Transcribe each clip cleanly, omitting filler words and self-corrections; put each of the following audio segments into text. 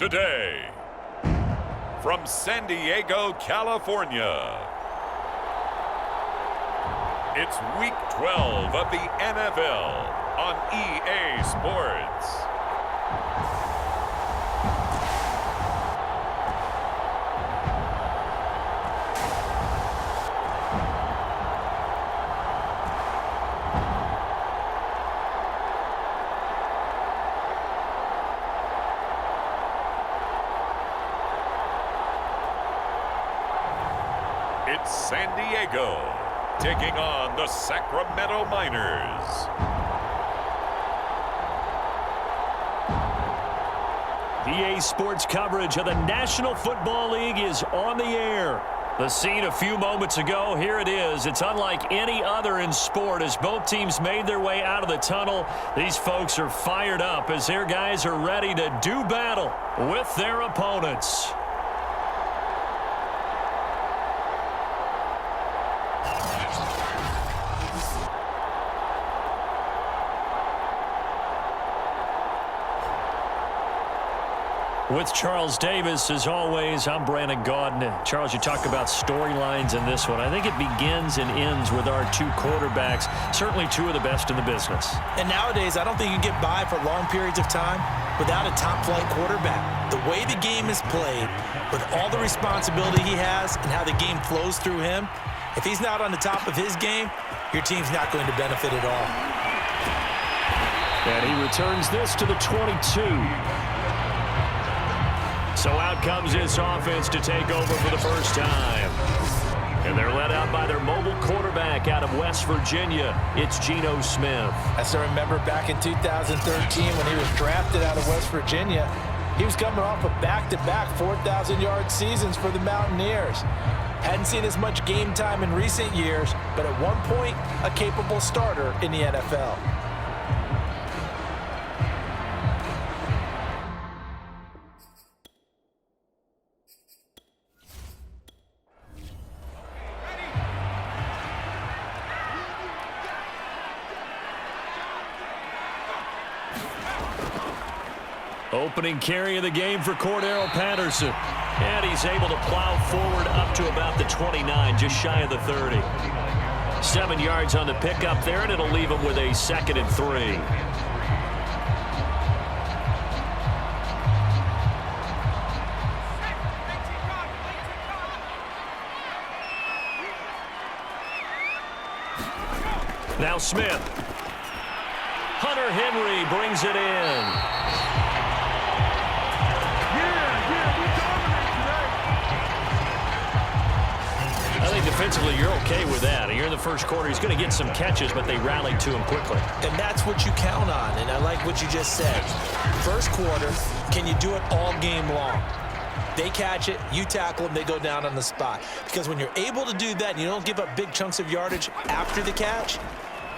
today, from San Diego, California, it's Week 12 of the NFL on EA Sports. It's San Diego taking on the Sacramento Miners. EA Sports coverage of the National Football League is on the air. The scene a few moments ago, here it is. It's unlike any other in sport as both teams made their way out of the tunnel. These folks are fired up as their guys are ready to do battle with their opponents. With Charles Davis, as always, I'm Brandon Gaudin. Charles, you talk about storylines in this one. I think it begins and ends with our two quarterbacks, certainly two of the best in the business. And nowadays, I don't think you can get by for long periods of time without a top-flight quarterback. The way the game is played, with all the responsibility he has and how the game flows through him, if he's not on the top of his game, your team's not going to benefit at all. And he returns this to the 22. So out comes this offense to take over for the first time. And they're led out by their mobile quarterback out of West Virginia. It's Geno Smith. As I remember back in 2013 when he was drafted out of West Virginia, he was coming off of back-to-back 4,000-yard seasons for the Mountaineers. Hadn't seen as much game time in recent years, but at one point, a capable starter in the NFL. Opening carry of the game for Cordero Patterson. And he's able to plow forward up to about the 29, just shy of the 30. 7 yards on the pickup there, and it'll leave him with a 2nd and 3. Now Smith. Hunter Henry brings it in. I think defensively you're okay with that. Here in the first quarter, he's going to get some catches, but they rallied to him quickly. And that's what you count on, and I like what you just said. First quarter, can you do it all game long? They catch it, you tackle them, they go down on the spot. Because when you're able to do that and you don't give up big chunks of yardage after the catch,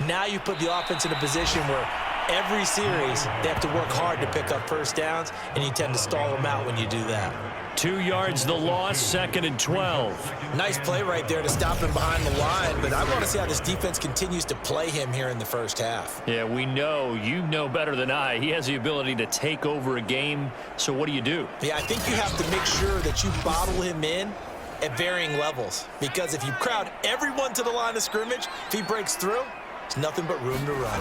now you put the offense in a position where every series they have to work hard to pick up first downs, and you tend to stall them out when you do that. 2 yards the loss, 2nd and 12. Nice play right there to stop him behind the line, but I want to see how this defense continues to play him here in the first half. Yeah, we know, you know better than I, he has the ability to take over a game, so what do? Yeah, I think you have to make sure that you bottle him in at varying levels, because if you crowd everyone to the line of scrimmage, if he breaks through, there's nothing but room to run.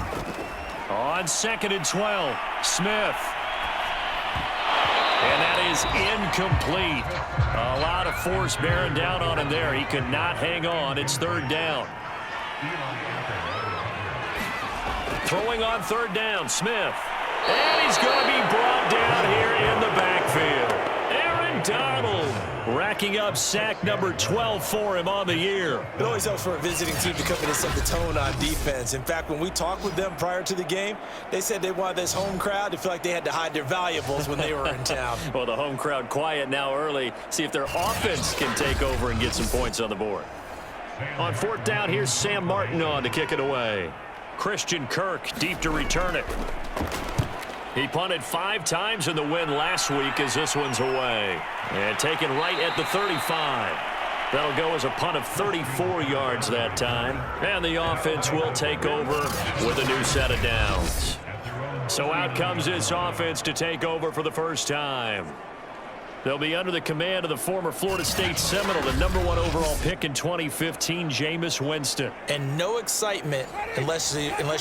On 2nd and 12, Smith. And that is incomplete. A lot of force bearing down on him there. He could not hang on. It's 3rd down. Throwing on 3rd down, Smith. And he's going to be brought down here in the backfield. Aaron Donald racking up sack number 12 for him on the year. It always helps for a visiting team to come in and set the tone on defense. In fact, when we talked with them prior to the game, they said they wanted this home crowd to feel like they had to hide their valuables when they were in town. Well, the home crowd quiet now early. See if their offense can take over and get some points on the board. On 4th down, here's Sam Martin on to kick it away. Christian Kirk deep to return it. He punted 5 times in the win last week as this one's away. And taken right at the 35. That'll go as a punt of 34 yards that time. And the offense will take over with a new set of downs. So out comes this offense to take over for the first time. They'll be under the command of the former Florida State Seminole, the #1 overall pick in 2015, Jameis Winston. And no excitement, unless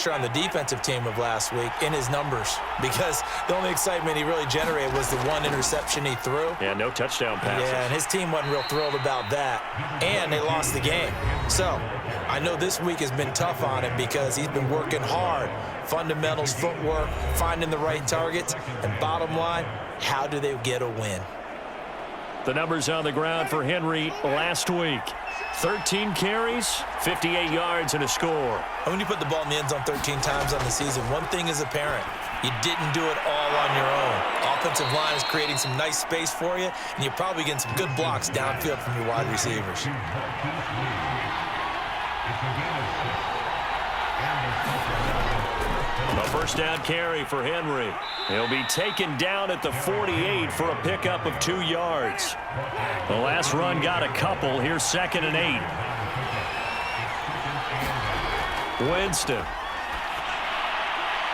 you're on the defensive team of last week, in his numbers. Because the only excitement he really generated was the one interception he threw. Yeah, no touchdown passes. Yeah, and his team wasn't real thrilled about that. And they lost the game. So, I know this week has been tough on him because he's been working hard. Fundamentals, footwork, finding the right targets. And bottom line, how do they get a win? The numbers on the ground for Henry last week. 13 carries, 58 yards, and a score. And when you put the ball in the end zone 13 times on the season, one thing is apparent. You didn't do it all on your own. Offensive line is creating some nice space for you, and you're probably getting some good blocks downfield from your wide receivers. A first down carry for Henry. He'll be taken down at the 48 for a pickup of 2 yards. The last run got a couple. Here's 2nd and 8. Winston.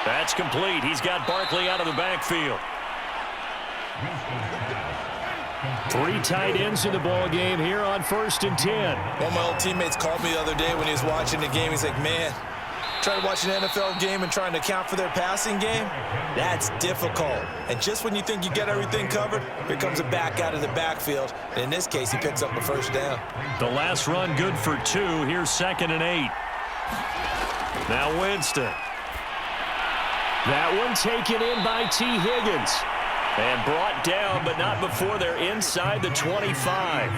That's complete. He's got Barkley out of the backfield. 3 tight ends in the ball game here on 1st and 10. One of my old teammates called me the other day when he was watching the game. He's like, man, trying to watch an NFL game and trying to account for their passing game, that's difficult. And just when you think you get everything covered, here comes a back out of the backfield. And in this case, he picks up the first down. The last run good for 2. Here's 2nd and 8. Now Winston. That one taken in by T. Higgins. And brought down, but not before they're inside the 25.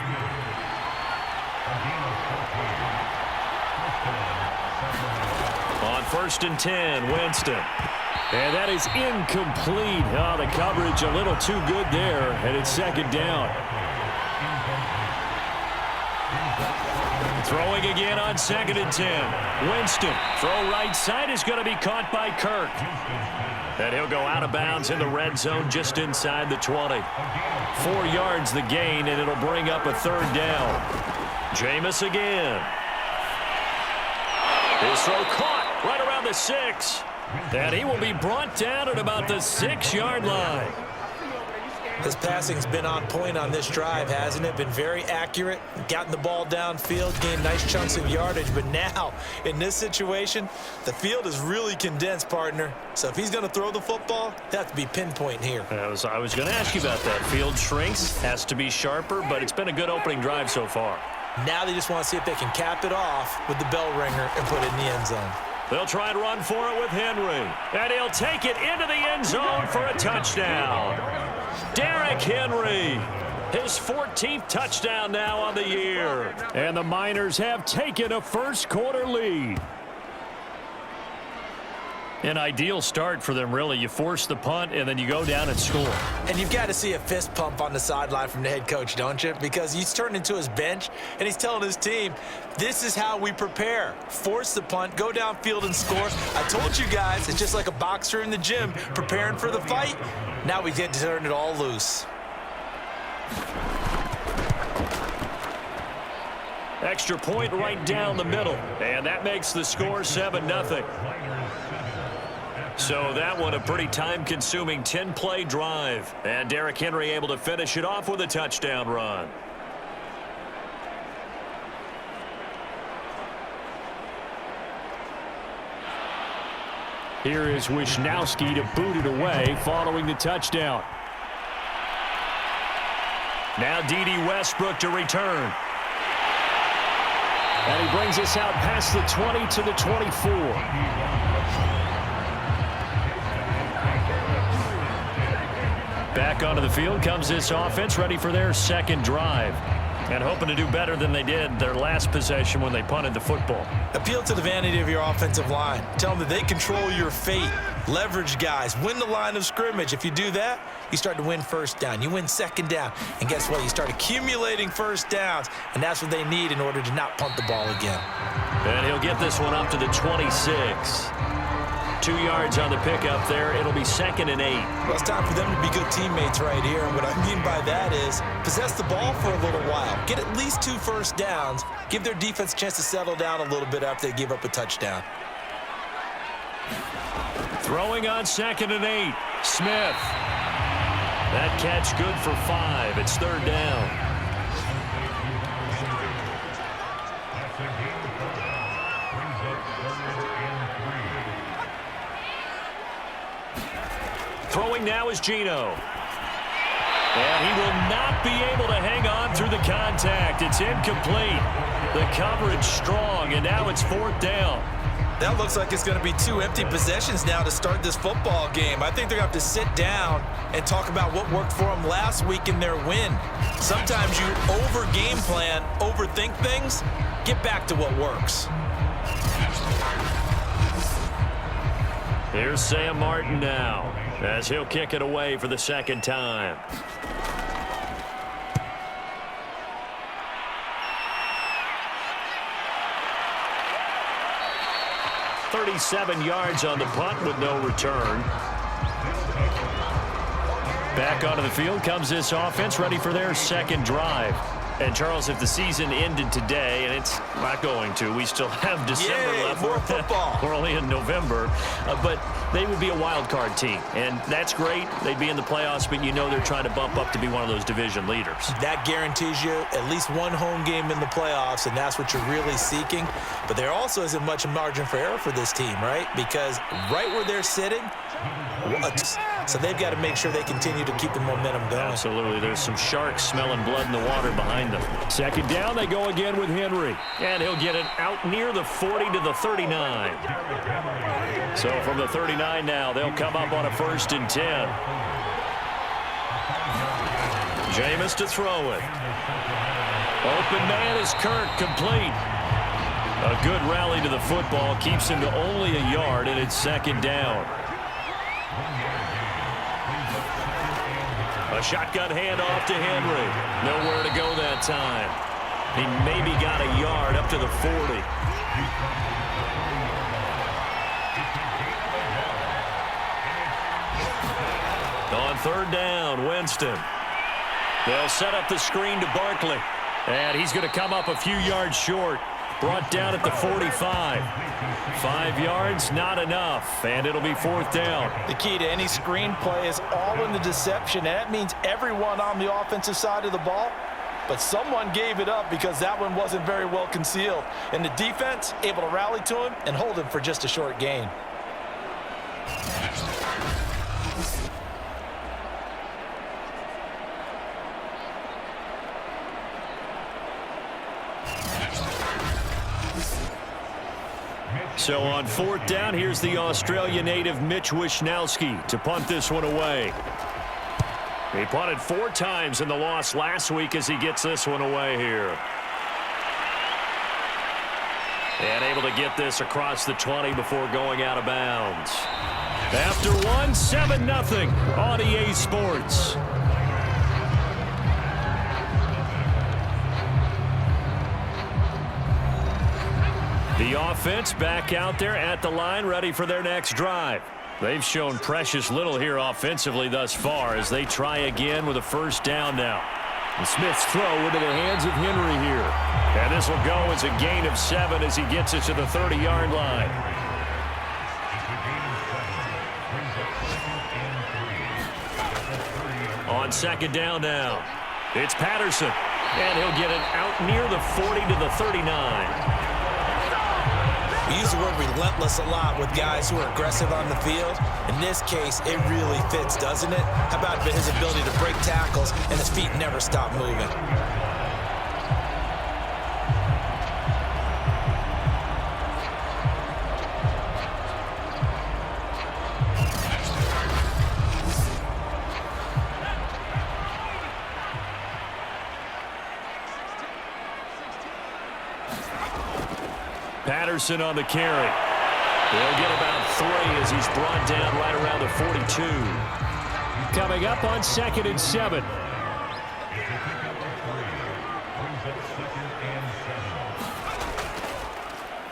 On 1st and 10, Winston. And that is incomplete. Oh, the coverage a little too good there, and it's 2nd down. Throwing again on 2nd and 10. Winston, throw right side is going to be caught by Kirk. And he'll go out of bounds in the red zone just inside the 20. 4 yards the gain, and it'll bring up a 3rd down. Jameis again. His throw caught right around the 6. And he will be brought down at about the 6-yard line. His passing's been on point on this drive, hasn't it? Been very accurate, gotten the ball downfield, gained nice chunks of yardage. But now, in this situation, the field is really condensed, partner. So if he's going to throw the football, they have to be pinpoint here. I was going to ask you about that. Field shrinks, has to be sharper, but it's been a good opening drive so far. Now they just want to see if they can cap it off with the bell ringer and put it in the end zone. They'll try and run for it with Henry. And he'll take it into the end zone for a touchdown. Derrick Henry, his 14th touchdown now on the year. And the Miners have taken a first-quarter lead. An ideal start for them, really. You force the punt, and then you go down and score. And you've got to see a fist pump on the sideline from the head coach, don't you? Because he's turned into his bench, and he's telling his team, this is how we prepare. Force the punt, go downfield and score. I told you guys, it's just like a boxer in the gym preparing for the fight. Now we get to turn it all loose. Extra point right down the middle, and that makes the score 7-0. So that one a pretty time-consuming 10-play drive. And Derrick Henry able to finish it off with a touchdown run. Here is Wisnowski to boot it away following the touchdown. Now D.D. Westbrook to return. And he brings us out past the 20 to the 24. Back onto the field comes this offense, ready for their 2nd drive. And hoping to do better than they did their last possession when they punted the football. Appeal to the vanity of your offensive line. Tell them that they control your fate. Leverage guys. Win the line of scrimmage. If you do that, you start to win first down. You win 2nd down. And guess what? You start accumulating first downs. And that's what they need in order to not punt the ball again. And he'll get this one up to the 26. 2 yards on the pickup there. It'll be 2nd and 8. Well, it's time for them to be good teammates right here. And what I mean by that is possess the ball for a little while. Get at least 2 first downs. Give their defense a chance to settle down a little bit after they give up a touchdown. Throwing on 2nd and 8. Smith. That catch good for 5. It's 3rd down. Throwing now is Geno. And he will not be able to hang on through the contact. It's incomplete. The coverage strong, and now it's 4th down. That looks like it's going to be 2 empty possessions now to start this football game. I think they're going to have to sit down and talk about what worked for them last week in their win. Sometimes you over-game plan, overthink things. Get back to what works. Here's Sam Martin now, as he'll kick it away for the 2nd time. .37 yards on the punt with no return. Back onto the field comes this offense, ready for their 2nd drive. And, Charles, if the season ended today, and it's not going to, we still have December left. More football. We're only in November. But they would be a wild card team, and that's great. They'd be in the playoffs, but you know they're trying to bump up to be one of those division leaders. That guarantees you at least one home game in the playoffs, and that's what you're really seeking. But there also isn't much margin for error for this team, right? Because right where they're sitting, so they've got to make sure they continue to keep the momentum going. Absolutely. There's some sharks smelling blood in the water behind them. 2nd down, they go again with Henry. And he'll get it out near the 40 to the 39. So from the 39 now, they'll come up on a 1st and 10. Jameis to throw it. Open man is Kirk, complete. A good rally to the football keeps him to only a yard, and it's 2nd down. A shotgun handoff to Henry. Nowhere to go that time. He maybe got a yard up to the 40. On 3rd down, Winston. They'll set up the screen to Barkley. And he's going to come up a few yards short. Brought down at the 45. 5 yards, not enough, and it'll be 4th down. The key to any screen play is all in the deception, and that means everyone on the offensive side of the ball, but someone gave it up because that one wasn't very well concealed. And the defense able to rally to him and hold him for just a short gain. So on 4th down, here's the Australia native Mitch Wishnowsky to punt this one away. He punted 4 times in the loss last week as he gets this one away here. And able to get this across the 20 before going out of bounds. After one, 7-0 on EA Sports. The offense back out there at the line, ready for their next drive. They've shown precious little here offensively thus far as they try again with a 1st down now. And Smith's throw into the hands of Henry here. And this will go as a gain of 7 as he gets it to the 30-yard line. On 2nd down now, it's Patterson. And he'll get it out near the 40 to the 39. We use the word relentless a lot with guys who are aggressive on the field. In this case, it really fits, doesn't it? How about his ability to break tackles and his feet never stop moving? Patterson on the carry. He'll get about 3 as he's brought down right around the 42. Coming up on 2nd and 7.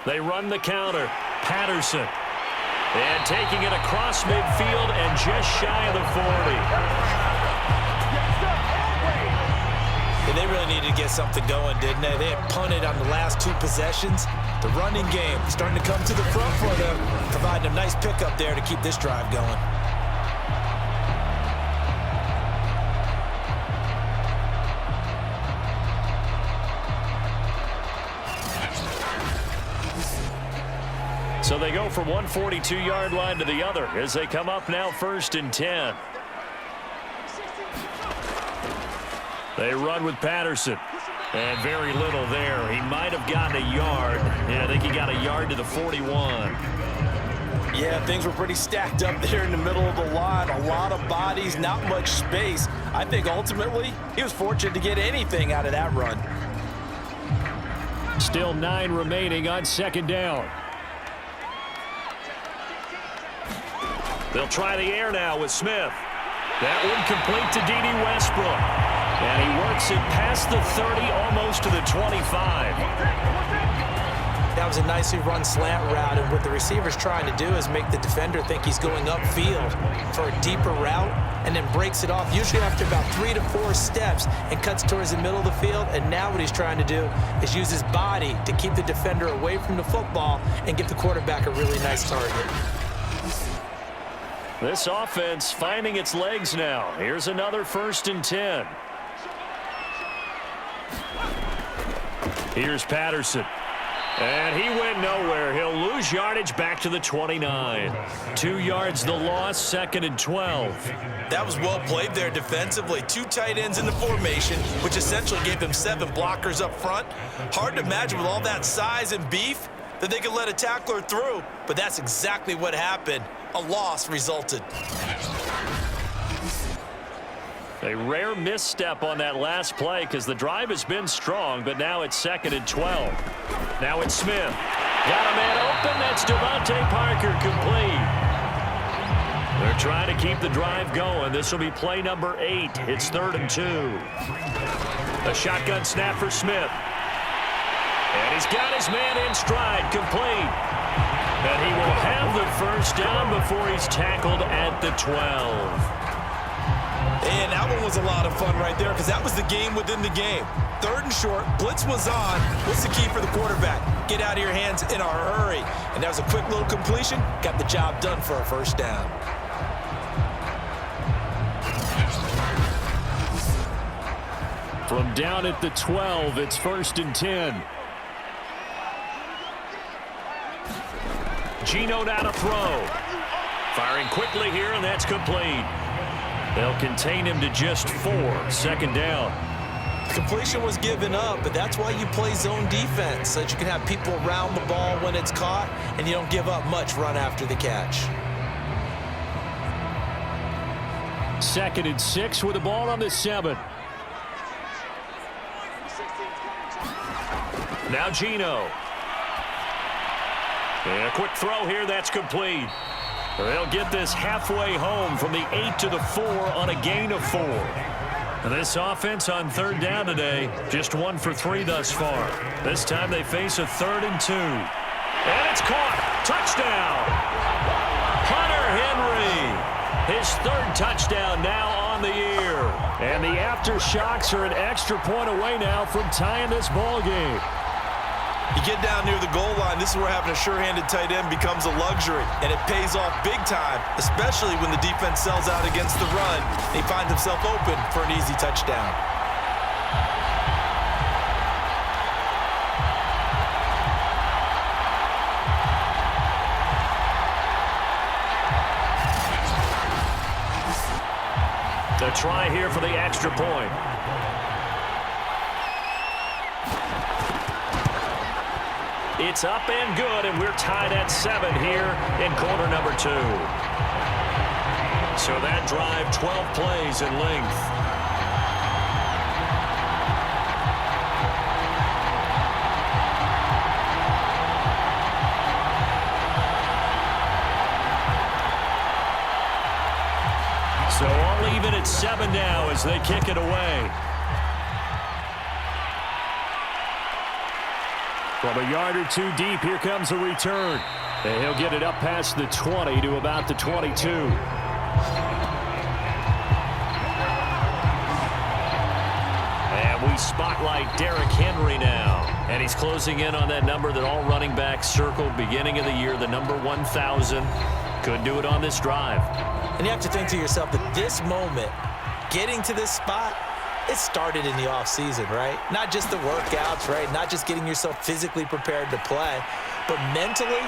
They run the counter. Patterson. And taking it across midfield and just shy of the 40. They really needed to get something going, didn't they? They had punted on the last 2 possessions. The running game starting to come to the front for them, providing a nice pickup there to keep this drive going. So they go from one 42-yard line to the other as they come up now 1st and 10. They run with Patterson. And very little there. He might have gotten a yard. Yeah, I think he got a yard to the 41. Yeah, things were pretty stacked up there in the middle of the line. A lot of bodies, not much space. I think ultimately he was fortunate to get anything out of that run. Still 9 remaining on 2nd down. They'll try the air now with Smith. That one complete to D.D. Westbrook. And he works it past the 30, almost to the 25. That was a nicely run slant route, and what the receiver's trying to do is make the defender think he's going upfield for a deeper route, and then breaks it off, usually after about 3 to 4 steps, and cuts towards the middle of the field. And now what he's trying to do is use his body to keep the defender away from the football and give the quarterback a really nice target. This offense finding its legs now. Here's another 1st and 10. Here's Patterson. And he went nowhere. He'll lose yardage back to the 29. 2 yards the loss, 2nd and 12. That was well played there defensively. 2 tight ends in the formation, which essentially gave them 7 blockers up front. Hard to imagine with all that size and beef that they could let a tackler through. But that's exactly what happened. A loss resulted. A rare misstep on that last play because the drive has been strong, but now it's 2nd and 12. Now it's Smith. Got a man open. That's Devontae Parker complete. They're trying to keep the drive going. This will be play number 8. It's 3rd and 2. A shotgun snap for Smith. And he's got his man in stride, complete. And he will have the 1st down before he's tackled at the 12. And that one was a lot of fun right there because that was the game within the game. 3rd and short, blitz was on. What's the key for the quarterback? Get out of your hands in a hurry. And that was a quick little completion. Got the job done for a 1st down. From down at the 12, it's 1st and 10. Geno now to throw. Firing quickly here, and that's complete. They'll contain him to just 4. 2nd down. Completion was given up, but that's why you play zone defense, so that you can have people around the ball when it's caught, and you don't give up much run after the catch. 2nd and 6 with the ball on the 7. Now Geno. And a quick throw here, that's complete. They'll get this halfway home from the 8 to the 4 on a gain of 4. This offense on 3rd down today, just 1 for 3 thus far. This time they face a 3rd and 2. And it's caught. Touchdown. Hunter Henry. His 3rd touchdown now on the year. And the Aftershocks are an extra point away now from tying this ball game. You get down near the goal line, this is where having a sure-handed tight end becomes a luxury, and it pays off big time, especially when the defense sells out against the run, and he finds himself open for an easy touchdown. The try here for the extra point. It's up and good, and we're tied at 7 here in quarter number 2. So that drive, 12 plays in length. So all even at 7 now as they kick it away. From a yard or 2 deep, here comes a return. And he'll get it up past the 20 to about the 22. And we spotlight Derrick Henry now. And he's closing in on that number that all running backs circled beginning of the year, the number 1,000. Could do it on this drive. And you have to think to yourself that this moment, getting to this spot, it started in the offseason, right? Not just the workouts, right? Not just getting yourself physically prepared to play, but mentally,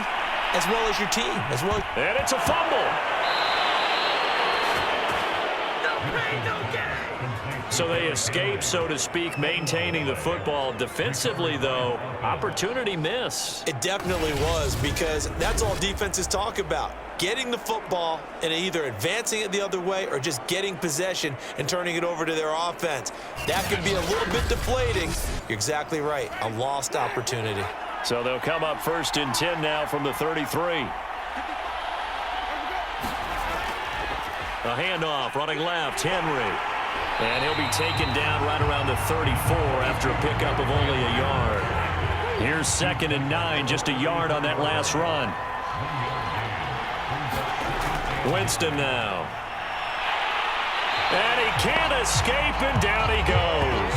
as well as your team, as well. And it's a fumble. So they escape, so to speak, maintaining the football. Defensively, though, opportunity miss. It definitely was, because that's all defenses talk about. Getting the football and either advancing it the other way or just getting possession and turning it over to their offense. That can be a little bit deflating. You're exactly right. A lost opportunity. So they'll come up 1st and 10 now from the 33. A handoff, running left, Henry. And he'll be taken down right around the 34 after a pickup of only a yard. Here's 2nd and 9, just a yard on that last run. Winston now. And he can't escape, and down he goes.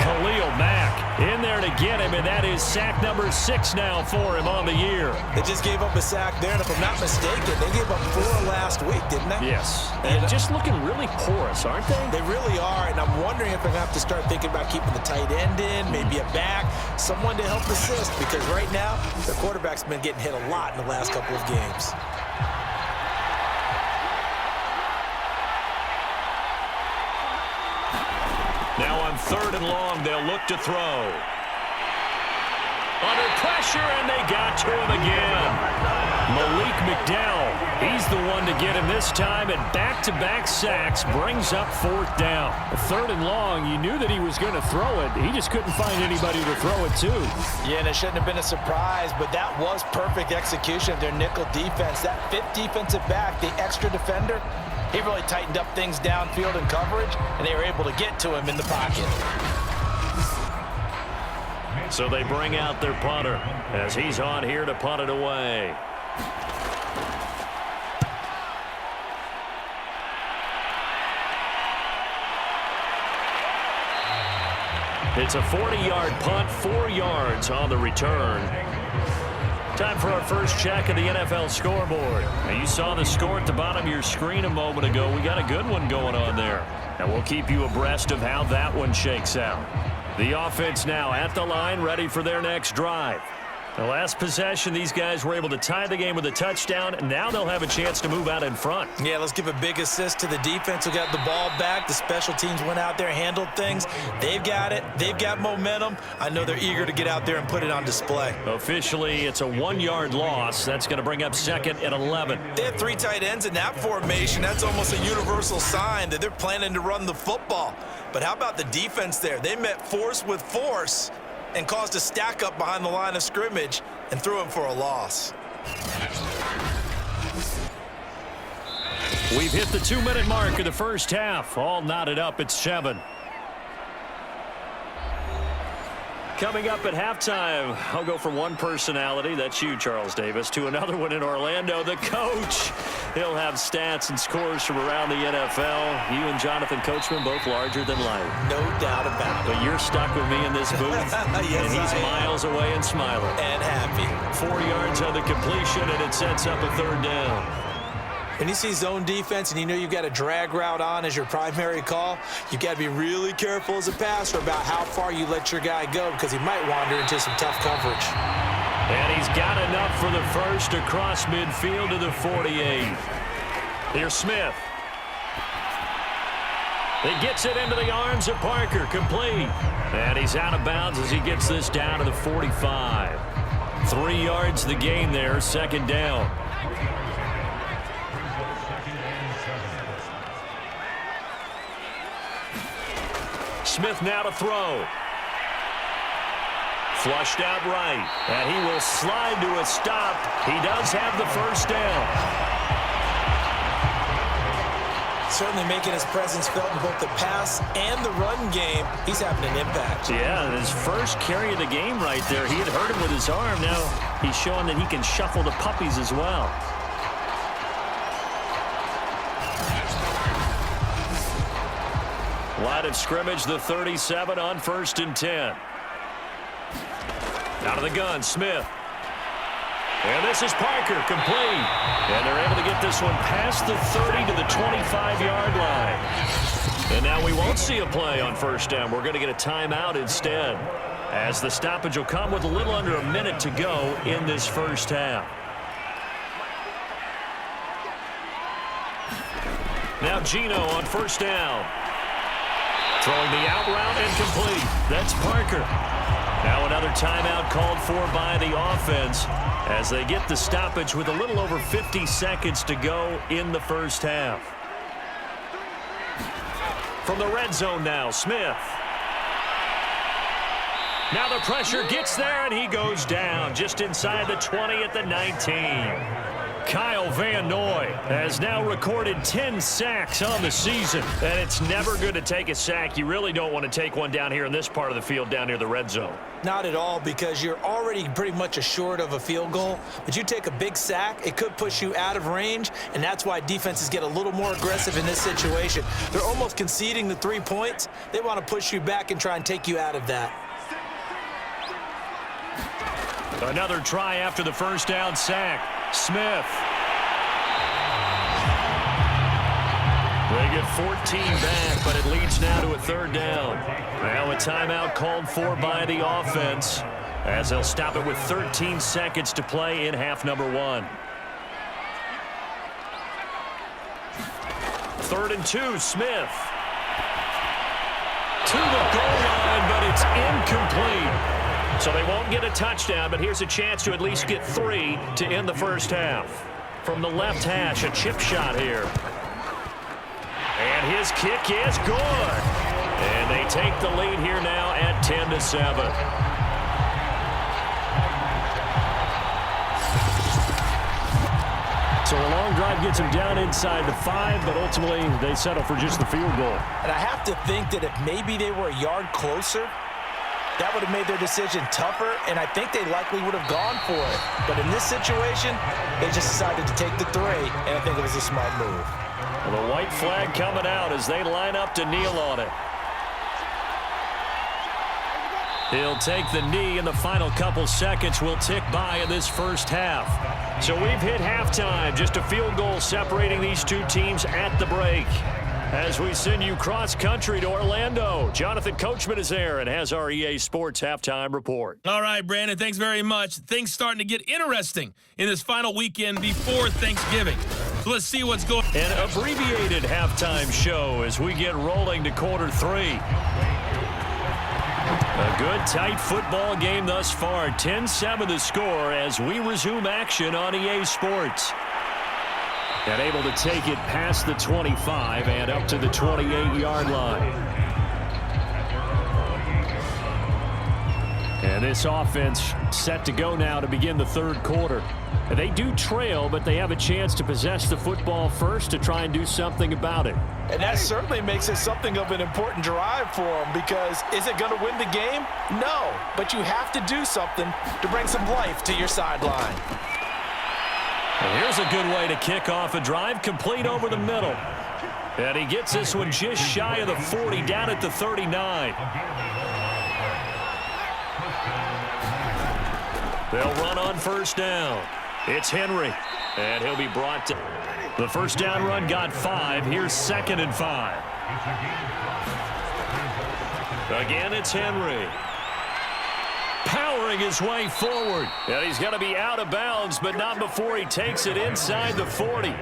Khalil Mack in there to get him, and that is sack number 6 now for him on the year. They just gave up a sack there, and if I'm not mistaken, they gave up 4 last week, didn't they? Yes. And just looking really porous, aren't they? They really are, and I'm wondering if they're going to have to start thinking about keeping the tight end in, maybe a back, someone to help assist, because right now, their quarterback's been getting hit a lot in the last couple of games. Now on 3rd and long, they'll look to throw. Under pressure, and they got to him again. Malik McDowell, he's the one to get him this time, and back-to-back sacks brings up 4th down. 3rd and long, you knew that he was going to throw it. He just couldn't find anybody to throw it to. Yeah, and it shouldn't have been a surprise, but that was perfect execution of their nickel defense. That 5th defensive back, the extra defender, he really tightened up things downfield in coverage, and they were able to get to him in the pocket. So they bring out their punter as he's on here to punt it away. It's a 40-yard punt, 4 yards on the return. Time for our first check of the NFL scoreboard. Now, you saw the score at the bottom of your screen a moment ago. We got a good one going on there. And we'll keep you abreast of how that one shakes out. The offense now at the line, ready for their next drive. The last possession, these guys were able to tie the game with a touchdown, and now they'll have a chance to move out in front. Yeah, let's give a big assist to the defense who got the ball back. The special teams went out there, handled things. They've got it. They've got momentum. I know they're eager to get out there and put it on display. Officially, it's a 1-yard loss. That's going to bring up 2nd and 11. They have 3 tight ends in that formation. That's almost a universal sign that they're planning to run the football. But how about the defense there? They met force with force and caused a stack up behind the line of scrimmage and threw him for a loss. We've hit the 2-minute mark of the first half. All knotted up at 7. Coming up at halftime, I'll go from one personality, that's you, Charles Davis, to another one in Orlando, the coach. He'll have stats and scores from around the NFL. You and Jonathan Coachman, both larger than life. No doubt about it. But you're stuck with me in this booth, yes, and he's miles away and smiling. And happy. 4 yards on the completion, and it sets up a 3rd down. When you see zone defense and you know you've got a drag route on as your primary call, you've got to be really careful as a passer about how far you let your guy go, because he might wander into some tough coverage. And he's got enough for the first across midfield to the 48. Here's Smith. He gets it into the arms of Parker, complete. And he's out of bounds as he gets this down to the 45. 3 yards the gain there, 2nd down. Smith now to throw. Flushed out right. And he will slide to a stop. He does have the 1st down. Certainly making his presence felt in both the pass and the run game. He's having an impact. Yeah, his first carry of the game right there. He had hurt him with his arm. Now he's showing that he can shuffle the puppies as well. Line of scrimmage, the 37 on 1st and 10. Out of the gun, Smith. And this is Parker, complete. And they're able to get this one past the 30 to the 25-yard line. And now we won't see a play on 1st down. We're going to get a timeout instead, as the stoppage will come with a little under a minute to go in this first half. Now Gino on first down. Throwing the out route and complete. That's Parker. Now another timeout called for by the offense as they get the stoppage with a little over 50 seconds to go in the first half. From the red zone now, Smith. Now the pressure gets there, and he goes down just inside the 20 at the 19. Kyle Van Noy has now recorded 10 sacks on the season, and it's never good to take a sack. You really don't want to take one down here in this part of the field down near the red zone. Not at all, because you're already pretty much assured of a field goal. But you take a big sack, it could push you out of range, and that's why defenses get a little more aggressive in this situation. They're almost conceding the 3 points. They want to push you back and try and take you out of that. Another try after the first down sack. Smith. They get 14 back, but it leads now to a third down. Now a timeout called for by the offense as they'll stop it with 13 seconds to play in half number 1. 3rd and 2, Smith. To the goal line, but it's incomplete. So they won't get a touchdown, but here's a chance to at least get 3 to end the first half. From the left hash, a chip shot here. And his kick is good. And they take the lead here now at 10-7. So a long drive gets them down inside the 5, but ultimately they settle for just the field goal. And I have to think that if maybe they were a yard closer, that would have made their decision tougher, and I think they likely would have gone for it. But in this situation, they just decided to take the 3, and I think it was a smart move. Well, the white flag coming out as they line up to kneel on it. He'll take the knee, and the final couple seconds will tick by in this first half. So we've hit halftime, just a field goal separating these two teams at the break. As we send you cross-country to Orlando, Jonathan Coachman is there and has our EA Sports Halftime Report. All right, Brandon, thanks very much. Things starting to get interesting in this final weekend before Thanksgiving. So let's see what's going on. An abbreviated halftime show as we get rolling to quarter 3. A good, tight football game thus far. 10-7 the score as we resume action on EA Sports. And able to take it past the 25 and up to the 28-yard line. And this offense set to go now to begin the third quarter. They do trail, but they have a chance to possess the football first to try and do something about it. And that certainly makes it something of an important drive for them, because is it going to win the game? No, but you have to do something to bring some life to your sideline. And here's a good way to kick off a drive, complete over the middle. And he gets this one just shy of the 40, down at the 39. They'll run on first down. It's Henry, and he'll be brought to the first down run. Got 5. Here's 2nd and 5. Again, it's Henry. Powering his way forward. And he's going to be out of bounds, but not before he takes it inside the 40.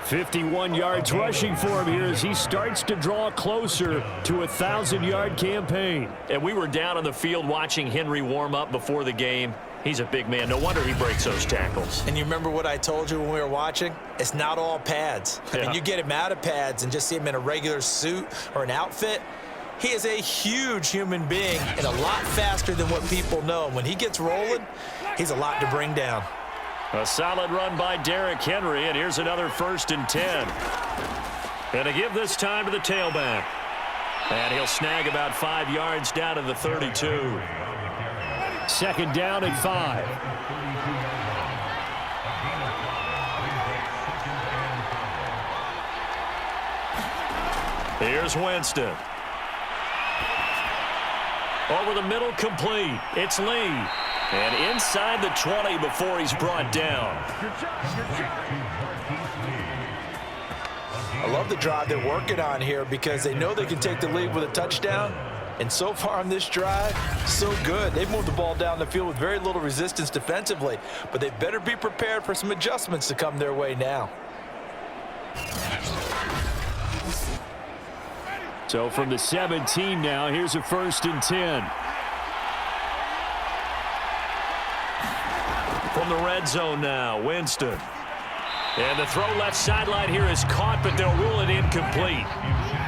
51 yards rushing for him here as he starts to draw closer to a 1,000-yard campaign. And we were down on the field watching Henry warm up before the game. He's a big man. No wonder he breaks those tackles. And you remember what I told you when we were watching? It's not all pads. I mean, you get him out of pads and just see him in a regular suit or an outfit. He is a huge human being and a lot faster than what people know. When he gets rolling, he's a lot to bring down. A solid run by Derrick Henry, and here's another 1st and 10. And to give this time to the tailback. And he'll snag about 5 yards down to the 32. 2nd down and 5. Here's Winston. Over the middle, complete. It's Lee. And inside the 20 before he's brought down. I love the drive they're working on here because they know they can take the lead with a touchdown. And so far on this drive, so good. They've moved the ball down the field with very little resistance defensively, but they better be prepared for some adjustments to come their way now. So from the 17 now, here's a 1st and 10. From the red zone now, Winston. And the throw left sideline here is caught, but they'll rule it incomplete.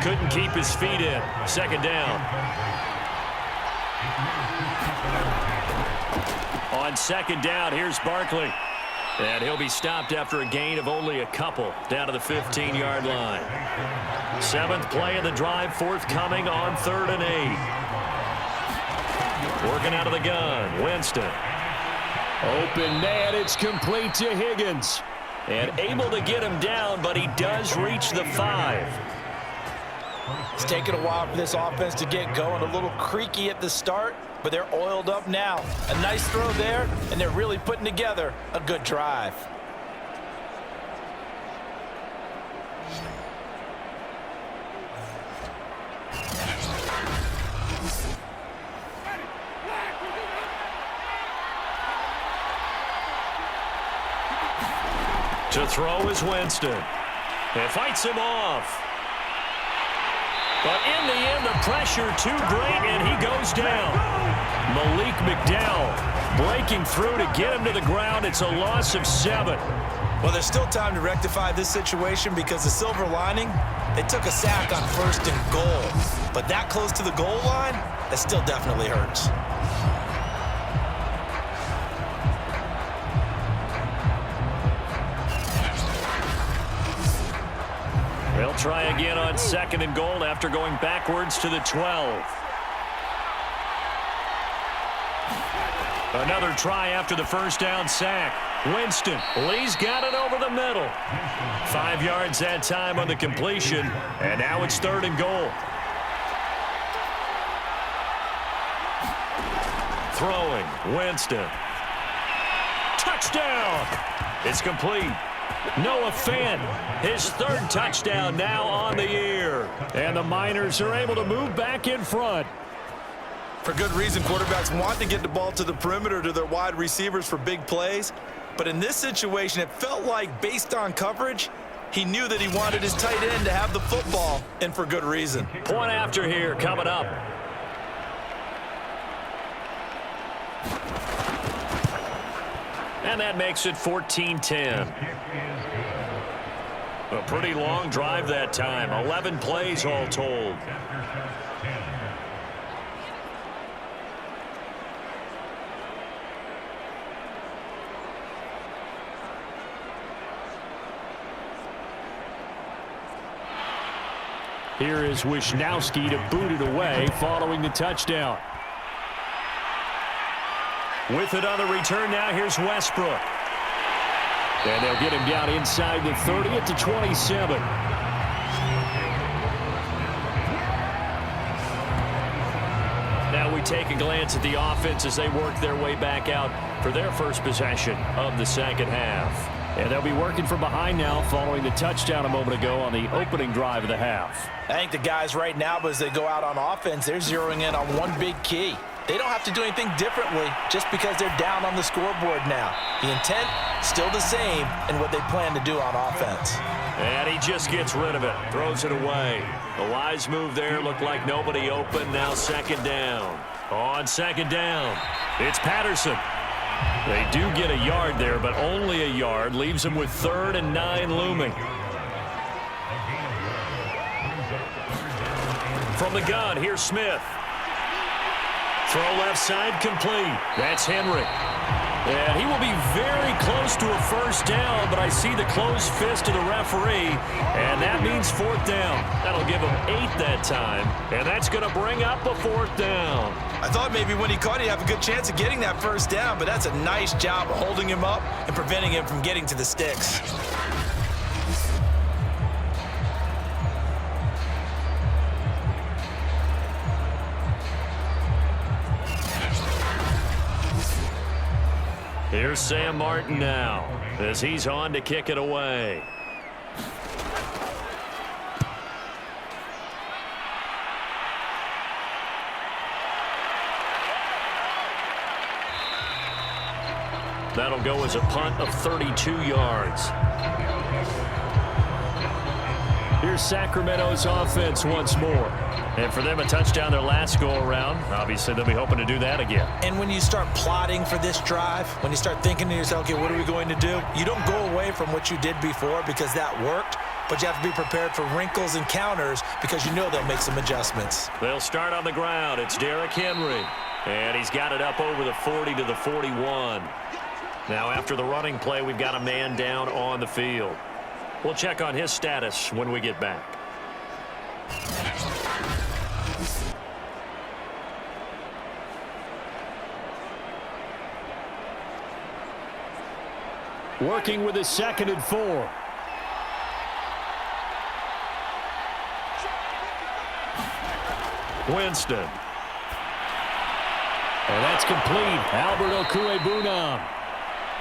Couldn't keep his feet in. 2nd down. On 2nd down, here's Barkley. And he'll be stopped after a gain of only a couple down to the 15-yard line. 7th play of the drive, forthcoming on 3rd and 8. Working out of the gun, Winston. Open man, it's complete to Higgins. And able to get him down, but he does reach the 5. It's taken a while for this offense to get going. A little creaky at the start, but they're oiled up now. A nice throw there, and they're really putting together a good drive. To throw is Winston. And fights him off. But in the end, the pressure too great, and he goes down. Malik McDowell breaking through to get him to the ground. It's a loss of 7. Well, there's still time to rectify this situation because the silver lining, they took a sack on 1st and goal. But that close to the goal line, that still definitely hurts. They'll try again on 2nd and goal after going backwards to the 12. Another try after the 1st down sack. Winston, Lee's got it over the middle. 5 yards that time on the completion, and now it's 3rd and goal. Throwing, Winston. Touchdown! It's complete. Noah Fant, his 3rd touchdown now on the year. And the Miners are able to move back in front. For good reason, quarterbacks want to get the ball to the perimeter to their wide receivers for big plays. But in this situation, it felt like, based on coverage, he knew that he wanted his tight end to have the football, and for good reason. Point after here coming up. And that makes it 14-10. A pretty long drive that time. 11 plays all told. Here is Wisnowski to boot it away following the touchdown. With it on the return now, here's Westbrook. And they'll get him down inside the 30 at the 27. Now we take a glance at the offense as they work their way back out for their first possession of the 2nd half. And they'll be working from behind now following the touchdown a moment ago on the opening drive of the half. I think the guys right now, as they go out on offense, they're zeroing in on one big key. They don't have to do anything differently just because they're down on the scoreboard now. The intent, still the same in what they plan to do on offense. And he just gets rid of it, throws it away. A wise move there, looked like nobody open, now 2nd down. On 2nd down, it's Patterson. They do get a yard there, but only a yard, leaves them with 3rd and 9 looming. From the gun, here's Smith. Throw left side complete. That's Henry. And he will be very close to a 1st down, but I see the closed fist of the referee, and that means 4th down. That'll give him 8 that time, and that's going to bring up a 4th down. I thought maybe when he caught it, he'd have a good chance of getting that 1st down, but that's a nice job of holding him up and preventing him from getting to the sticks. Here's Sam Martin now as he's on to kick it away. That'll go as a punt of 32 yards. Here's Sacramento's offense once more. And for them, a touchdown their last go-around. Obviously, they'll be hoping to do that again. And when you start plotting for this drive, when you start thinking to yourself, okay, what are we going to do? You don't go away from what you did before because that worked, but you have to be prepared for wrinkles and counters because you know they'll make some adjustments. They'll start on the ground. It's Derrick Henry. And he's got it up over the 40 to the 41. Now, after the running play, we've got a man down on the field. We'll check on his status when we get back. Working with his 2nd and 4. Winston. And that's complete. Albert Okwuegbunam.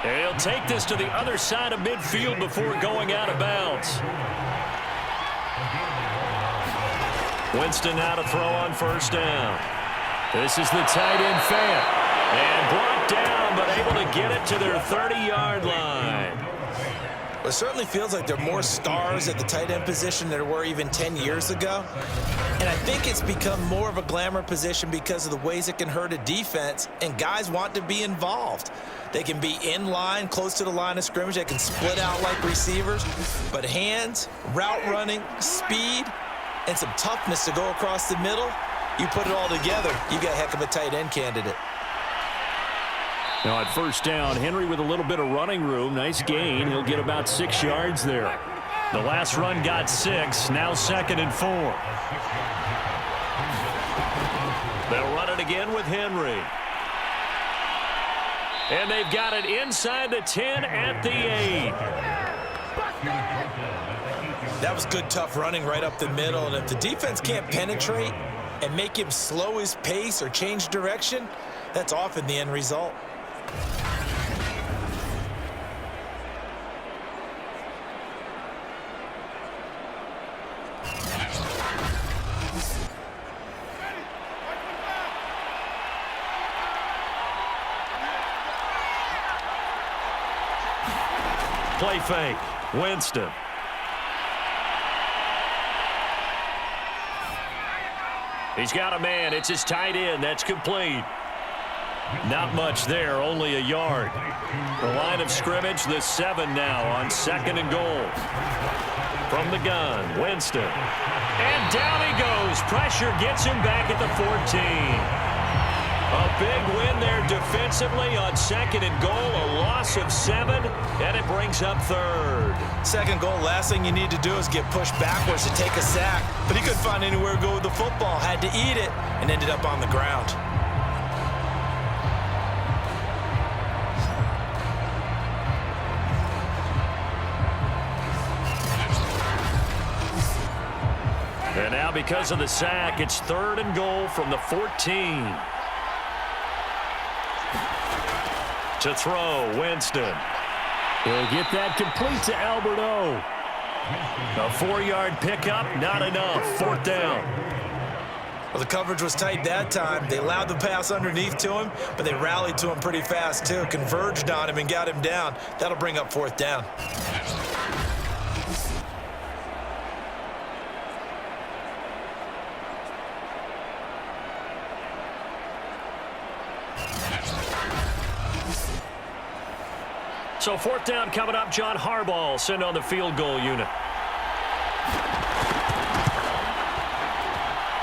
And he'll take this to the other side of midfield before going out of bounds. Winston now to throw on 1st down. This is the tight end Fant. And brought down, but able to get it to their 30-yard line. It certainly feels like there are more stars at the tight end position than there were even 10 years ago. And I think it's become more of a glamour position because of the ways it can hurt a defense, and guys want to be involved. They can be in line, close to the line of scrimmage. They can split out like receivers. But hands, route running, speed, and some toughness to go across the middle, you put it all together, you got a heck of a tight end candidate. Now at 1st down, Henry with a little bit of running room. Nice gain. He'll get about 6 yards there. The last run got 6. Now 2nd and 4. They'll run it again with Henry. And they've got it inside the 10 at the 8. That was good, tough running right up the middle. And if the defense can't penetrate and make him slow his pace or change direction, that's often the end result. Play fake. Winston. He's got a man. It's his tight end. That's complete. Not much there, only a yard. The line of scrimmage, the 7 now on 2nd and goal. From the gun, Winston. And down he goes. Pressure gets him back at the 14. A big win there defensively on 2nd and goal. A loss of 7, and it brings up 3rd. 2nd goal, last thing you need to do is get pushed backwards to take a sack. But he couldn't find anywhere to go with the football. Had to eat it and ended up on the ground. And now because of the sack, it's 3rd and goal from the 14. To throw, Winston. He'll get that complete to Albert O. A 4-yard pickup, not enough. 4th down. Well, the coverage was tight that time. They allowed the pass underneath to him, but they rallied to him pretty fast, too. Converged on him and got him down. That'll bring up 4th down. So 4th down coming up. John Harbaugh will send on the field goal unit.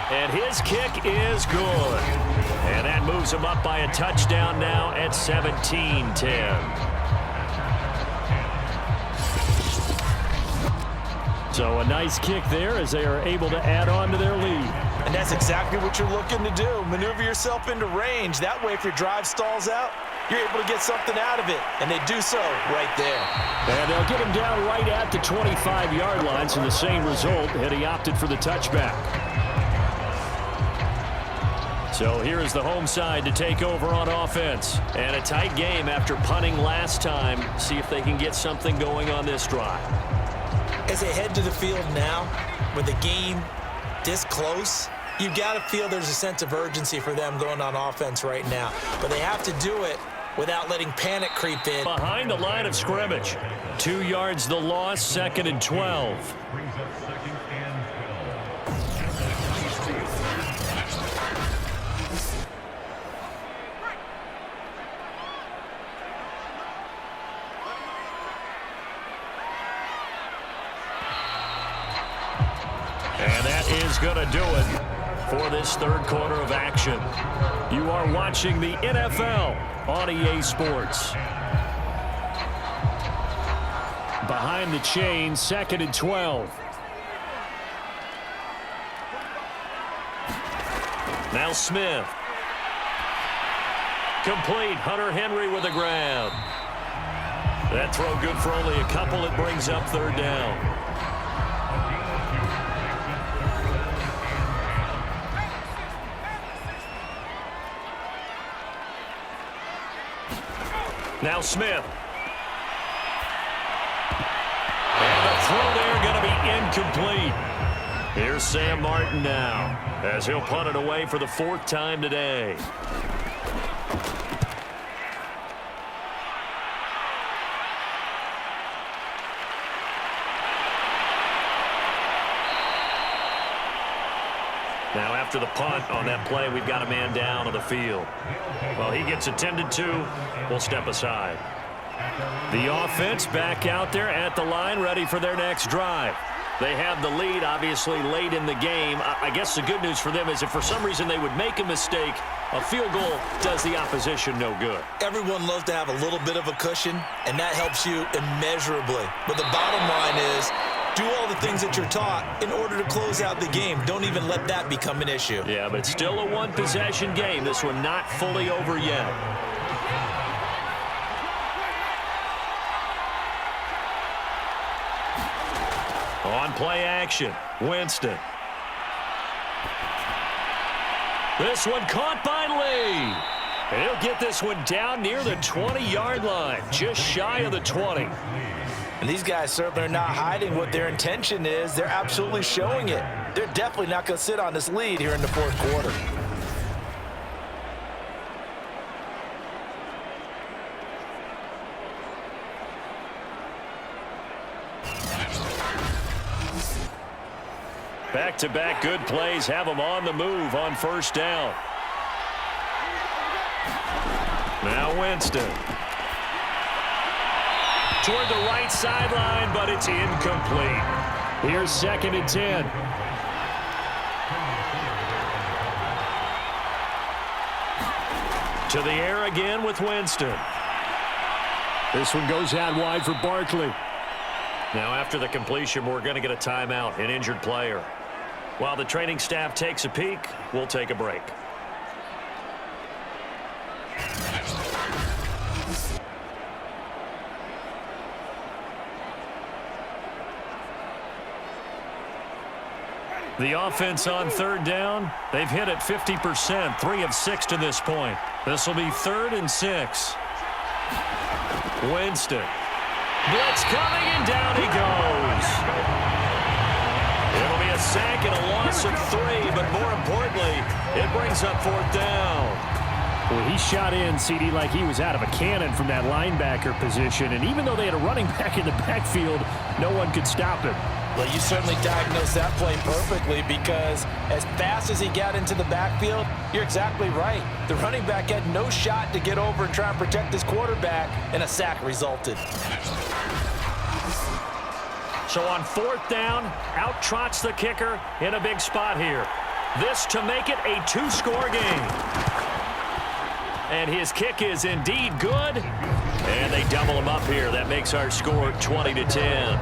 And his kick is good. And that moves him up by a touchdown now at 17-10. So a nice kick there as they are able to add on to their lead. And that's exactly what you're looking to do. Maneuver yourself into range. That way, if your drive stalls out, you're able to get something out of it. And they do so right there. And they'll get him down right at the 25-yard line. So the same result, and he opted for the touchback. So here is the home side to take over on offense. And a tight game after punting last time. See if they can get something going on this drive. As they head to the field now, with the game this close, you've got to feel there's a sense of urgency for them going on offense right now. But they have to do it without letting panic creep in. Behind the line of scrimmage. 2 yards the loss, 2nd and 12. And that is going to do it for this third quarter of action. You are watching the NFL on EA Sports. Behind the chain, 2nd and 12. Now Smith. Complete. Hunter Henry with a grab. That throw good for only a couple. It brings up 3rd down. Now Smith. And the throw there going to be incomplete. Here's Sam Martin now, as he'll punt it away for the 4th time today. Now after the punt on that play, we've got a man down on the field. Well, he gets attended to. We'll step aside. The offense back out there at the line, ready for their next drive. They have the lead, obviously, late in the game. I guess the good news for them is if for some reason they would make a mistake, a field goal does the opposition no good. Everyone loves to have a little bit of a cushion, and that helps you immeasurably. But the bottom line is, do all the things that you're taught in order to close out the game. Don't even let that become an issue. Yeah, but still a one-possession game. This one not fully over yet. On play action, Winston. This one caught by Lee. He'll get this one down near the 20-yard line, just shy of the 20. And these guys certainly are not hiding what their intention is. They're absolutely showing it. They're definitely not going to sit on this lead here in the 4th quarter. Back-to-back good plays have them on the move on 1st down. Now Winston. Toward the right sideline, but it's incomplete. Here's 2nd and 10. To the air again with Winston. This one goes out wide for Barkley. Now after the completion, we're going to get a timeout, an injured player. While the training staff takes a peek, we'll take a break. The offense on 3rd down, they've hit it 50%, 3 of 6 to this point. This will be 3rd and 6. Winston. Blitz coming, and down he goes. It'll be a sack and a loss of 3, but more importantly, it brings up 4th down. Well, he shot in, CD, like he was out of a cannon from that linebacker position, and even though they had a running back in the backfield, no one could stop him. Well, you certainly diagnosed that play perfectly because as fast as he got into the backfield, you're exactly right. The running back had no shot to get over and try and protect his quarterback, and a sack resulted. So on 4th down, out trots the kicker in a big spot here. This to make it a 2-score game. And his kick is indeed good. And they double him up here. That makes our score 20-10.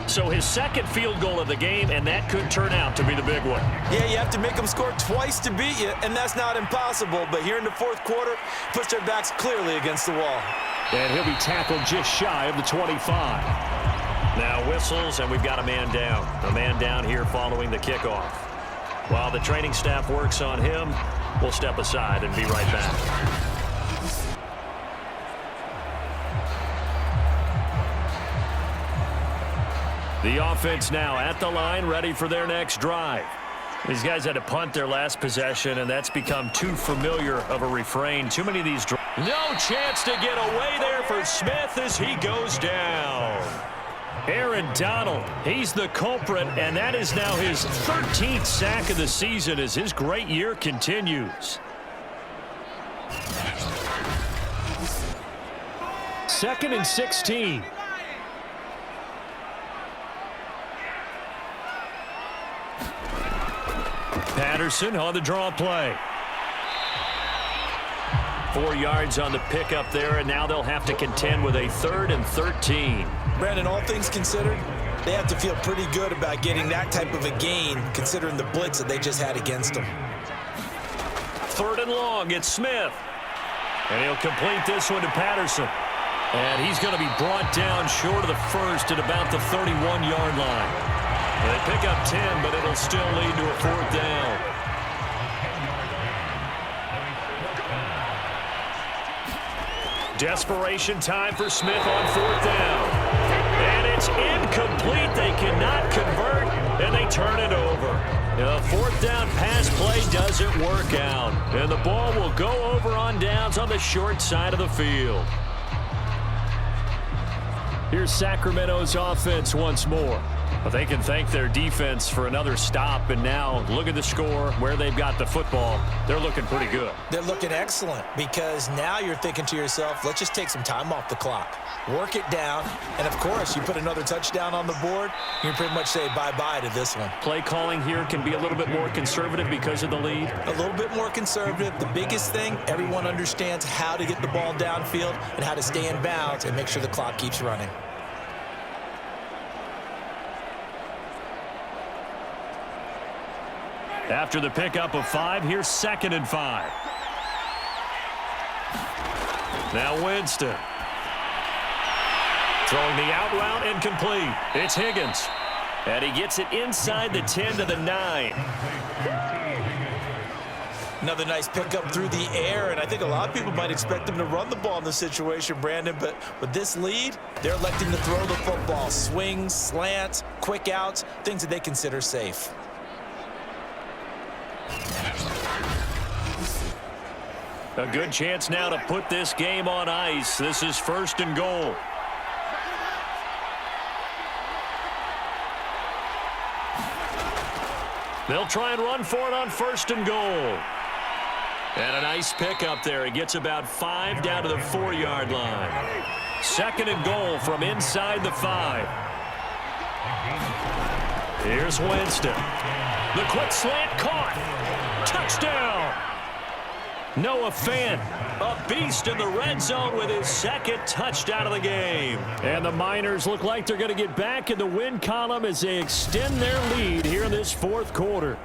So his 2nd field goal of the game, and that could turn out to be the big one. Yeah, you have to make them score twice to beat you, and that's not impossible. But here in the 4th quarter, puts their backs clearly against the wall. And he'll be tackled just shy of the 25. Now whistles, and we've got a man down. A man down here following the kickoff. While the training staff works on him, we'll step aside and be right back. The offense now at the line, ready for their next drive. These guys had to punt their last possession, and that's become too familiar of a refrain. Too many of these drives. No chance to get away there for Smith as he goes down. Aaron Donald, he's the culprit, and that is now his 13th sack of the season as his great year continues. 2nd and 16. Patterson on the draw play. 4 yards on the pickup there, and now they'll have to contend with a 3rd and 13. Brandon, all things considered, they have to feel pretty good about getting that type of a gain, considering the blitz that they just had against them. 3rd and long, it's Smith. And he'll complete this one to Patterson. And he's going to be brought down short of the first at about the 31-yard line. They pick up 10, but it'll still lead to a 4th down. Desperation time for Smith on 4th down. And it's incomplete. They cannot convert, and they turn it over. The 4th down pass play doesn't work out. And the ball will go over on downs on the short side of the field. Here's Sacramento's offense once more. But they can thank their defense for another stop. And now look at the score, where they've got the football. They're looking pretty good. They're looking excellent because now you're thinking to yourself, let's just take some time off the clock. Work it down. And, of course, you put another touchdown on the board, you can pretty much say bye-bye to this one. Play calling here can be a little bit more conservative because of the lead. A little bit more conservative. The biggest thing, everyone understands how to get the ball downfield and how to stay in bounds and make sure the clock keeps running. After the pickup of 5, here's 2nd and 5. Now Winston. Throwing the out route incomplete. It's Higgins. And he gets it inside the 10 to the 9. Another nice pickup through the air, and I think a lot of people might expect them to run the ball in this situation, Brandon, but with this lead, they're electing to throw the football. Swings, slants, quick outs, things that they consider safe. A good chance now to put this game on ice. This is 1st and goal. They'll try and run for it on 1st and goal. And a nice pickup there. He gets about 5 down to the 4-yard line. 2nd and goal from inside the 5. Here's Winston. The quick slant caught. Touchdown. Noah Fant, a beast in the red zone with his 2nd touchdown of the game. And the Miners look like they're going to get back in the win column as they extend their lead here in this 4th quarter.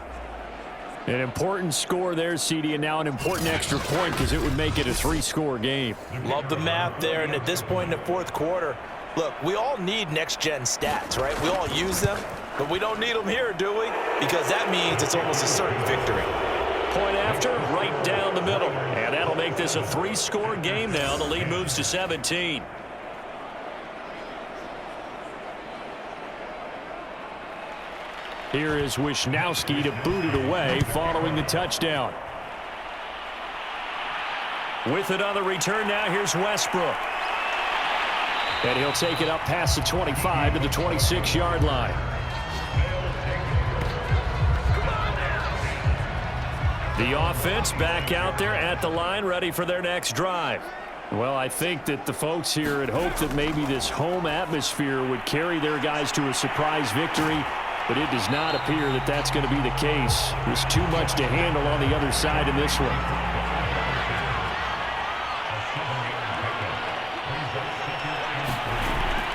An important score there, CD, and now an important extra point because it would make it a 3-score game. Love the math there, and at this point in the 4th quarter, look, we all need next-gen stats, right? We all use them, but we don't need them here, do we? Because that means it's almost a certain victory. Point after, right down the middle. And that'll make this a 3-score game now. The lead moves to 17. Here is Wisnowski to boot it away following the touchdown. With it on the return now, here's Westbrook. And he'll take it up past the 25 to the 26-yard line. The offense back out there at the line, ready for their next drive. Well, I think that the folks here had hoped that maybe this home atmosphere would carry their guys to a surprise victory, but it does not appear that that's going to be the case. There's too much to handle on the other side in this one.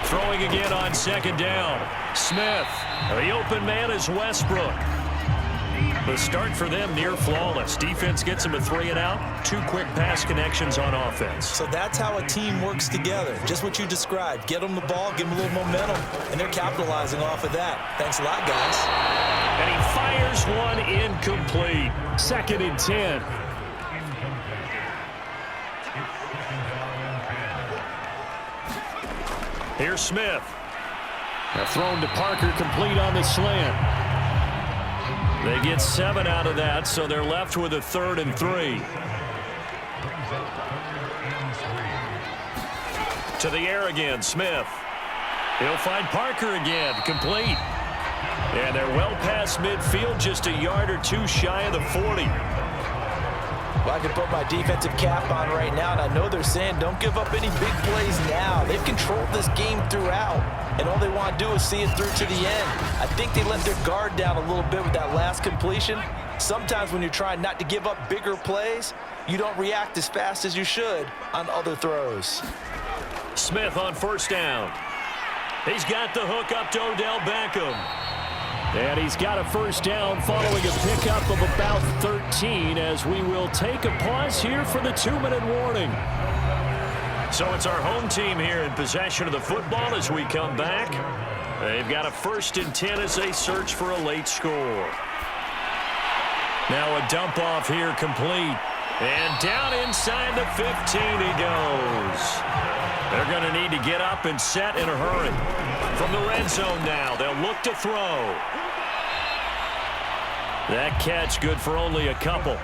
Throwing again on 2nd down. Smith. The open man is Westbrook. The start for them near flawless. Defense gets them a 3 and out. 2 quick pass connections on offense. So that's how a team works together. Just what you described. Get them the ball, give them a little momentum, and they're capitalizing off of that. Thanks a lot, guys. And he fires one incomplete. 2nd and 10. Here's Smith. They're thrown to Parker, complete on the slant. They get 7 out of that, so they're left with a 3rd and 3. To the air again, Smith. He'll find Parker again, complete. And they're well past midfield, just a yard or 2 shy of the 40. Well, I can put my defensive cap on right now, and I know they're saying don't give up any big plays now. They've controlled this game throughout, and all they want to do is see it through to the end. I think they let their guard down a little bit with that last completion. Sometimes when you're trying not to give up bigger plays, you don't react as fast as you should on other throws. Smith on first down. He's got the hook up to Odell Beckham. And he's got a first down following a pickup of about 13 as we will take a pause here for the 2-minute warning. So it's our home team here in possession of the football as we come back. They've got a 1st and 10 as they search for a late score. Now a dump off here complete. And down inside the 15 he goes. They're going to need to get up and set in a hurry. From the red zone now, they'll look to throw. That catch good for only a couple.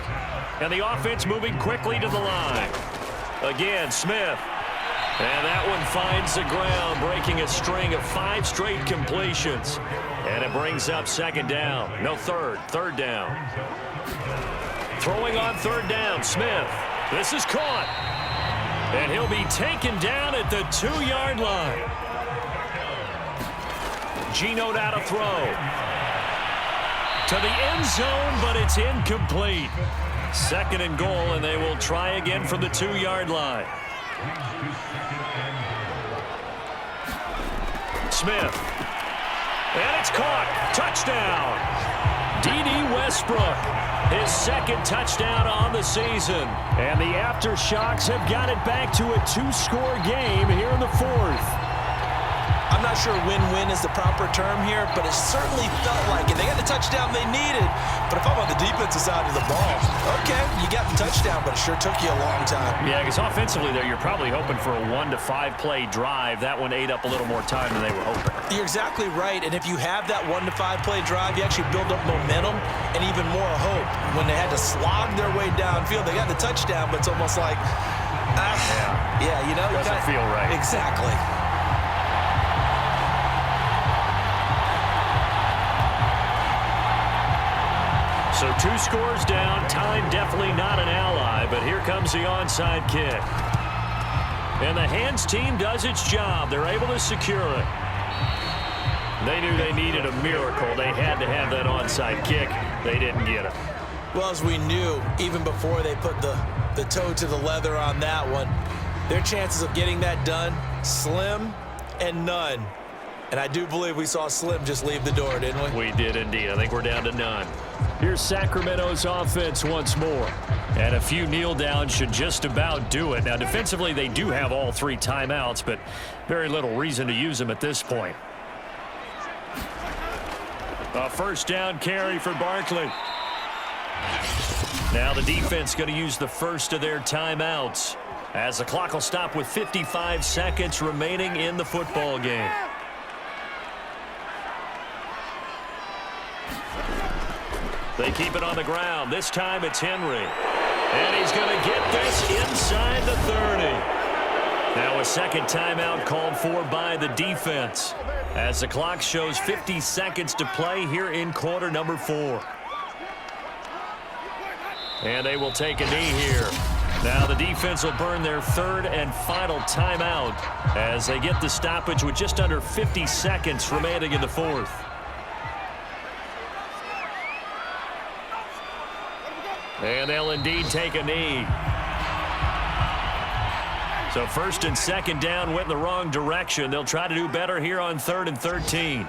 And the offense moving quickly to the line. Again, Smith. And that one finds the ground, breaking a string of 5 straight completions. And it brings up 2nd down. No, third down. Throwing on 3rd down, Smith. This is caught. And he'll be taken down at the 2-yard line. Geno now to throw. To the end zone, but it's incomplete. 2nd and goal, and they will try again from the 2-yard line. Smith. And it's caught. Touchdown. D.D. Westbrook. His 2nd touchdown on the season. And the Aftershocks have got it back to a 2-score game here in the 4th. I'm not sure win-win is the proper term here, but it certainly felt like it. They got the touchdown they needed, but if I'm on the defensive side of the ball, okay, you got the touchdown, but it sure took you a long time. Yeah, because offensively there, you're probably hoping for a 1 to 5 play drive. That one ate up a little more time than they were hoping. You're exactly right, and if you have that 1 to 5 play drive, you actually build up momentum and even more hope. When they had to slog their way downfield, they got the touchdown, but it's almost like, yeah, you know. Doesn't feel right. Exactly. So 2 scores down. Time definitely not an ally, but here comes the onside kick. And the hands team does its job. They're able to secure it. They knew they needed a miracle. They had to have that onside kick. They didn't get it. Well, as we knew, even before they put the toe to the leather on that one, their chances of getting that done, slim and none. And I do believe we saw Slim just leave the door, didn't we? We did indeed. I think we're down to none. Here's Sacramento's offense once more. And a few kneel downs should just about do it. Now, defensively, they do have all 3 timeouts, but very little reason to use them at this point. A 1st down carry for Barkley. Now the defense going to use the first of their timeouts as the clock will stop with 55 seconds remaining in the football game. They keep it on the ground. This time it's Henry. And he's going to get this inside the 30. Now a 2nd timeout called for by the defense as the clock shows 50 seconds to play here in quarter number 4. And they will take a knee here. Now the defense will burn their 3rd and final timeout as they get the stoppage with just under 50 seconds remaining in the 4th. And they'll indeed take a knee. So 1st and 2nd down went in the wrong direction. They'll try to do better here on 3rd and 13.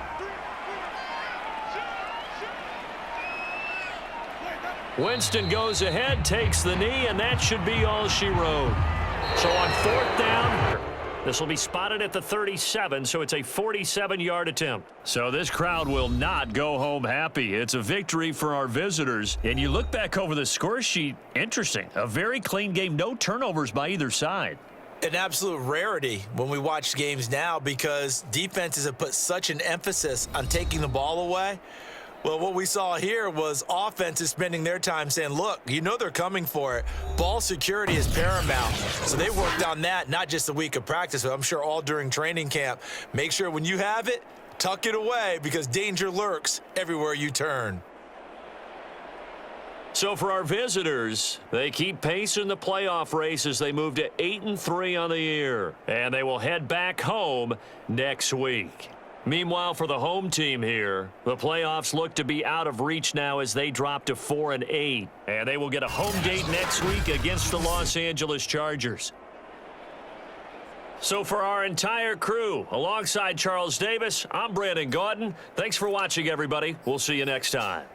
Winston goes ahead, takes the knee, and that should be all she wrote. So on 4th down, this will be spotted at the 37, so it's a 47-yard attempt. So this crowd will not go home happy. It's a victory for our visitors. And you look back over the score sheet, interesting. A very clean game, no turnovers by either side. An absolute rarity when we watch games now because defenses have put such an emphasis on taking the ball away. Well, what we saw here was offenses spending their time saying, look, you know they're coming for it. Ball security is paramount. So they worked on that, not just a week of practice, but I'm sure all during training camp. Make sure when you have it, tuck it away because danger lurks everywhere you turn. So for our visitors, they keep pace in the playoff race as they move to 8-3 on the year. And they will head back home next week. Meanwhile, for the home team here, the playoffs look to be out of reach now as they drop to 4-8. And they will get a home date next week against the Los Angeles Chargers. So for our entire crew, alongside Charles Davis, I'm Brandon Gaudin. Thanks for watching, everybody. We'll see you next time.